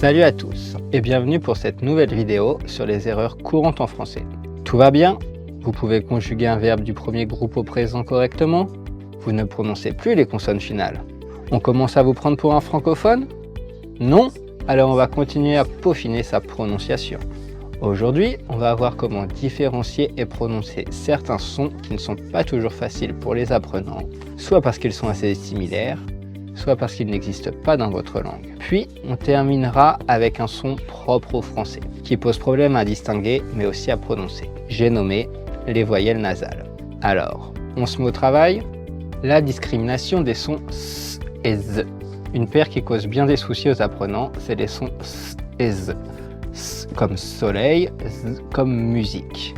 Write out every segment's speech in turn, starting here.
Salut à tous et bienvenue pour cette nouvelle vidéo sur les erreurs courantes en français. Tout va bien? Vous pouvez conjuguer un verbe du premier groupe au présent correctement? Vous ne prononcez plus les consonnes finales. On commence à vous prendre pour un francophone? Non? Alors on va continuer à peaufiner sa prononciation. Aujourd'hui, on va voir comment différencier et prononcer certains sons qui ne sont pas toujours faciles pour les apprenants, soit parce qu'ils sont assez similaires, soit parce qu'ils n'existent pas dans votre langue. Puis, on terminera avec un son propre au français, qui pose problème à distinguer, mais aussi à prononcer. J'ai nommé les voyelles nasales. Alors, on se met au travail. La discrimination des sons S et Z. Une paire qui cause bien des soucis aux apprenants, c'est les sons S et Z. S comme soleil, Z comme musique.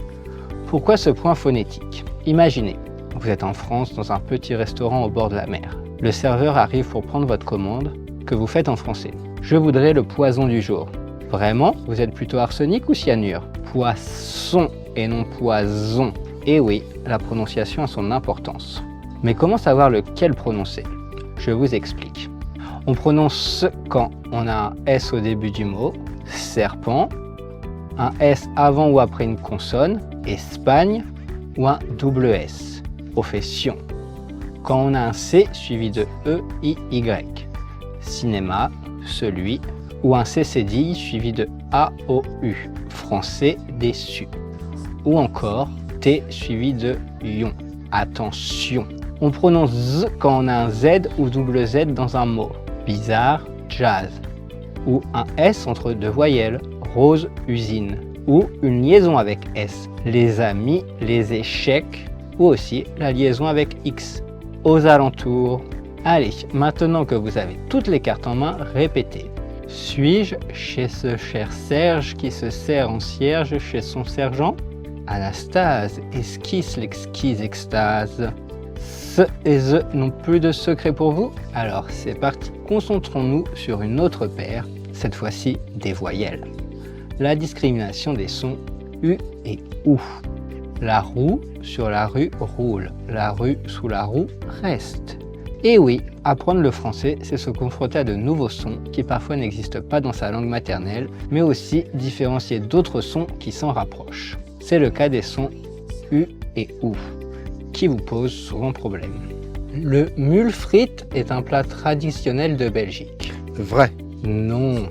Pourquoi ce point phonétique? Imaginez, vous êtes en France dans un petit restaurant au bord de la mer. Le serveur arrive pour prendre votre commande, que vous faites en français. Je voudrais le poison du jour. Vraiment? Vous êtes plutôt arsenic ou cyanure? Poisson et non poison. Et oui, la prononciation a son importance. Mais comment savoir lequel prononcer? Je vous explique. On prononce quand on a un S au début du mot, serpent, un S avant ou après une consonne, Espagne, ou un double S, profession. Quand on a un C suivi de E, I, Y, cinéma, celui, ou un CCDI suivi de A, O, U, français, déçu. Ou encore T suivi de ion, attention. On prononce Z quand on a un Z ou double Z dans un mot, bizarre, jazz. Ou un S entre deux voyelles, rose, usine. Ou une liaison avec S, les amis, les échecs. Ou aussi la liaison avec X, aux alentours. Allez, maintenant que vous avez toutes les cartes en main, répétez. Suis-je chez ce cher Serge qui se sert en cierge chez son sergent? Anastase esquisse l'exquise extase. Ce et Z n'ont plus de secret pour vous? Alors c'est parti, concentrons-nous sur une autre paire, cette fois-ci des voyelles. La discrimination des sons U et OU. La roue sur la rue roule, la rue sous la roue reste. Et oui, apprendre le français, c'est se confronter à de nouveaux sons qui parfois n'existent pas dans sa langue maternelle, mais aussi différencier d'autres sons qui s'en rapprochent. C'est le cas des sons U et OU, qui vous posent souvent problème. Le mule frite est un plat traditionnel de Belgique. Vrai. Non,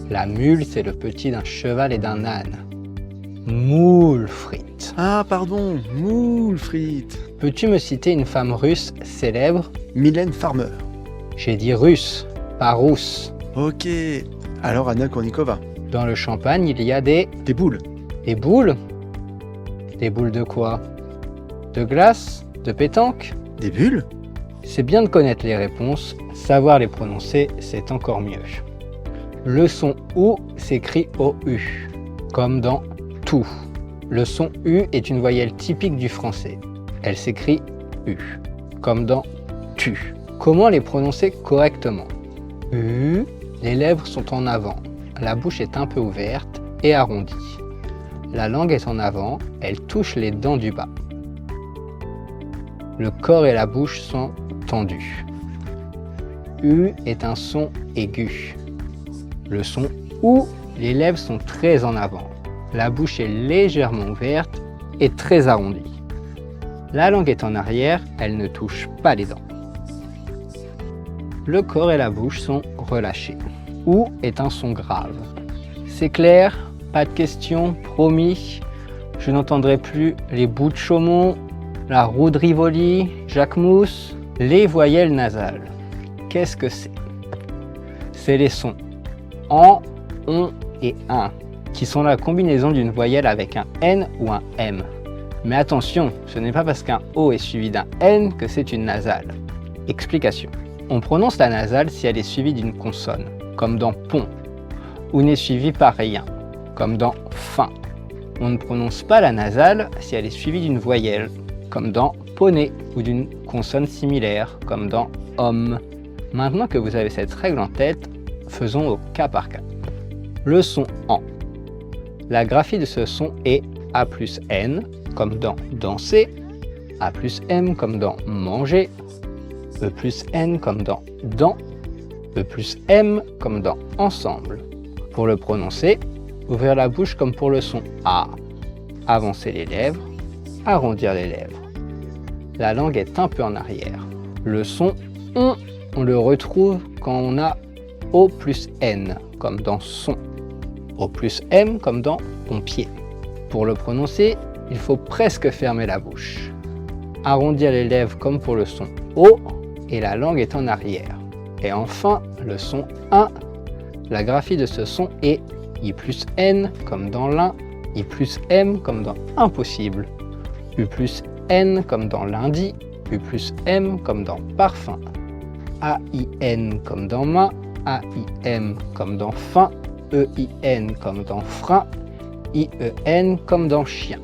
la mule c'est le petit d'un cheval et d'un âne. Moule frite. Ah pardon, moule frites. Peux-tu me citer une femme russe célèbre? Mylène Farmer. J'ai dit russe, pas rousse. Ok, alors Anna Kournikova. Dans le champagne, il y a des boules. Des boules? Des boules de quoi? De glace? De pétanque? Des bulles? C'est bien de connaître les réponses, savoir les prononcer, c'est encore mieux. Le son OU s'écrit OU, comme dans tout. Le son U est une voyelle typique du français. Elle s'écrit U, comme dans tu. Comment les prononcer correctement? U, les lèvres sont en avant, la bouche est un peu ouverte et arrondie. La langue est en avant, elle touche les dents du bas. Le corps et la bouche sont tendus. U est un son aigu. Le son OU, les lèvres sont très en avant. La bouche est légèrement ouverte et très arrondie. La langue est en arrière, elle ne touche pas les dents. Le corps et la bouche sont relâchés. OU est un son grave. C'est clair? Pas de questions? Promis? Je n'entendrai plus les bouts de Chaumont, la roue de Rivoli, Jacquemus. Les voyelles nasales. Qu'est-ce que c'est? C'est les sons en, on et un, qui sont la combinaison d'une voyelle avec un N ou un M. Mais attention, ce n'est pas parce qu'un O est suivi d'un N que c'est une nasale. Explication. On prononce la nasale si elle est suivie d'une consonne, comme dans pont, ou n'est suivie par rien, comme dans fin. On ne prononce pas la nasale si elle est suivie d'une voyelle, comme dans poney, ou d'une consonne similaire, comme dans homme. Maintenant que vous avez cette règle en tête, faisons au cas par cas. Le son en. La graphie de ce son est A plus N, comme dans danser, A plus M comme dans manger, E plus N comme dans dents, E plus M comme dans ensemble. Pour le prononcer, ouvrir la bouche comme pour le son A. Avancer les lèvres, arrondir les lèvres. La langue est un peu en arrière. Le son on le retrouve quand on a O plus N, comme dans son. O plus M, comme dans pompier. Pour le prononcer, il faut presque fermer la bouche. Arrondir les lèvres comme pour le son O, et la langue est en arrière. Et enfin, le son 1, la graphie de ce son est I plus N, comme dans l'un, I plus M, comme dans impossible, U plus N, comme dans lundi, U plus M, comme dans parfum, A-I-N, comme dans main, A-I-M, comme dans fin, E-I-N, comme dans frein, I-E-N, comme dans chien.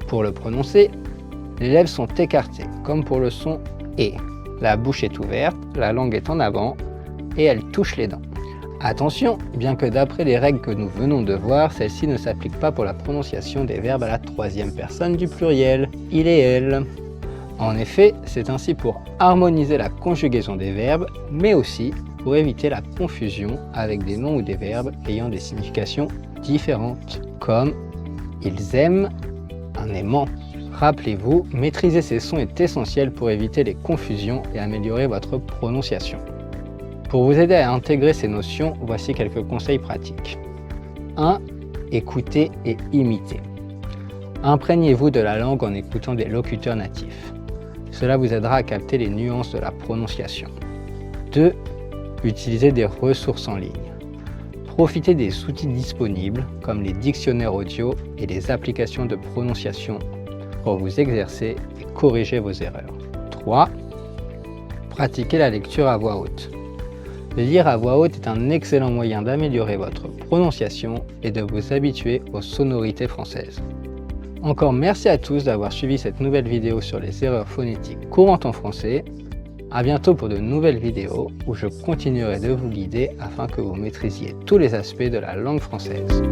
Pour le prononcer, les lèvres sont écartées, comme pour le son E. La bouche est ouverte, la langue est en avant et elle touche les dents. Attention, bien que d'après les règles que nous venons de voir, celle-ci ne s'applique pas pour la prononciation des verbes à la troisième personne du pluriel, il et elle. En effet, c'est ainsi pour harmoniser la conjugaison des verbes, mais aussi pour éviter la confusion avec des noms ou des verbes ayant des significations différentes, comme ils aiment, un aimant. Rappelez-vous, maîtriser ces sons est essentiel pour éviter les confusions et améliorer votre prononciation. Pour vous aider à intégrer ces notions, voici quelques conseils pratiques. 1. Écoutez et imitez. Imprégnez-vous de la langue en écoutant des locuteurs natifs. Cela vous aidera à capter les nuances de la prononciation. 2. Utilisez des ressources en ligne. Profitez des outils disponibles comme les dictionnaires audio et les applications de prononciation pour vous exercer et corriger vos erreurs. 3. Pratiquez la lecture à voix haute. Lire à voix haute est un excellent moyen d'améliorer votre prononciation et de vous habituer aux sonorités françaises. Encore merci à tous d'avoir suivi cette nouvelle vidéo sur les erreurs phonétiques courantes en français. À bientôt pour de nouvelles vidéos où je continuerai de vous guider afin que vous maîtrisiez tous les aspects de la langue française.